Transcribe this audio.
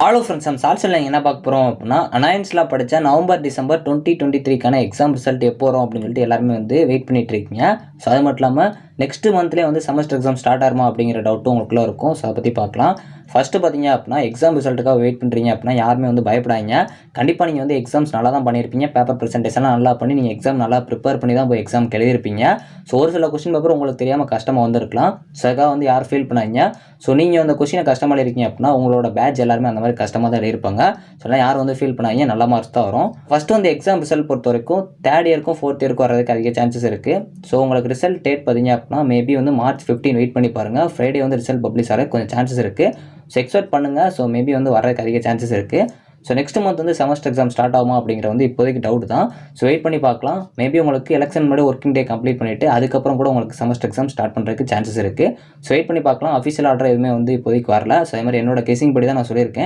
Hello friends, நம்ம சால்சல்ல என்ன பார்க்க போகிறோம் அப்படின்னா, அனாயன்ஸில் படித்த நவம்பர் டிசம்பர் 2023க்கான எக்ஸாம் ரிசல்ட் எப்போ வரும் அப்படின்னு சொல்லிட்டு எல்லாருமே வந்து வெயிட் பண்ணிட்டு இருக்கீங்க. ஸோ அது மட்டும் இல்லாமல் நெக்ஸ்ட் மந்த்லேயே வந்து செமஸ்டர் எக்ஸாம் ஸ்டார்ட் ஆகுமா அப்படிங்கிற டவுட்டும் உங்களுக்குள்ள இருக்கும். ஸோ அதை பற்றி பார்க்கலாம். ஃபஸ்ட்டு பார்த்தீங்க அப்படின்னா, எக்ஸாம் ரிசல்ட்டுக்காக வெயிட் பண்ணுறீங்க அப்படின்னா யாருமே வந்து பயப்படாதீங்க. கண்டிப்பாக நீங்கள் வந்து எக்ஸாம்ஸ் நல்லா தான் பண்ணியிருப்பீங்க. பேப்பர் ப்ரெசென்டேஷன்லாம் நல்லா பண்ணி நீங்கள் எக்ஸாம் நல்லா ப்ரிப்பேர் பண்ணி தான் போய் எக்ஸாம்க்கு எழுதியிருப்பீங்க. ஸோ ஒரு சில கொஸ்டின் பேப்பர் உங்களுக்கு தெரியாமல் கஷ்டமாக வந்திருக்கலாம். ஸோ அதுக்காக வந்து யாரும் ஃபீல் பண்ணாதீங்க. ஸோ நீங்கள் அந்த கொஸ்டினை கஷ்டமாக எழுதிருக்கீங்க அப்படின்னா உங்களோட பேட்ச் எல்லாருமே அந்த மாதிரி கஷ்டமாக தான் எழுதியிருப்பாங்க. ஸோ எல்லாம் யாரும் வந்து ஃபீல் பண்ணாதீங்க, நல்ல மார்க்ஸ் தான் வரும். ஃபஸ்ட்டு வந்து எக்ஸாம் ரிசல்ட் பொறுத்த வரைக்கும் தேர்ட் இயருக்கும் ஃபோர்த் இயருக்கும் வரதுக்கு அதிக சான்சஸ் இருக்குது. ஸோ உங்களுக்கு ரிசல்ட் டேட் பார்த்தீங்க அப்படின்னா மேபி வந்து March 15 வெயிட் பண்ணி பாருங்கள். ஃப்ரைடே வந்து ரிசல்ட் பப்ளிஷ் ஆக கொஞ்சம் சான்சஸ் இருக்குது. ஸோ எக்ஸ்பெக்ட் பண்ணுங்கள். ஸோ மேபி வந்து வரதுக்கு அதிக சான்சஸ் இருக்குது. ஸோ நெக்ஸ்ட் மந்த் வந்து செமஸ்டர் எக்ஸாம் ஸ்டார்ட் ஆகுமா அப்படிங்கிற வந்து இப்போதைக்கு டவுட் தான். ஸோ வெயிட் பண்ணி பார்க்கலாம். மேபி உங்களுக்கு எலெக்ஷன் முன்னாடி ஒர்க்கிங் டே கம்ப்ளீட் பண்ணிவிட்டு அதுக்கப்புறம் கூட உங்களுக்கு செமஸ்டர் எக்ஸாம் ஸ்டார்ட் பண்ணுறதுக்கு சான்சஸ் இருக்குது. ஸோ வெயிட் பண்ணி பார்க்கலாம். அஃபிஷியல் ஆர்டர் எதுவுமே வந்து இப்போதைக்கு வரல. ஸோ அதே மாதிரி என்னோட கெஸிங் படி தான் நான் சொல்லியிருக்கேன்.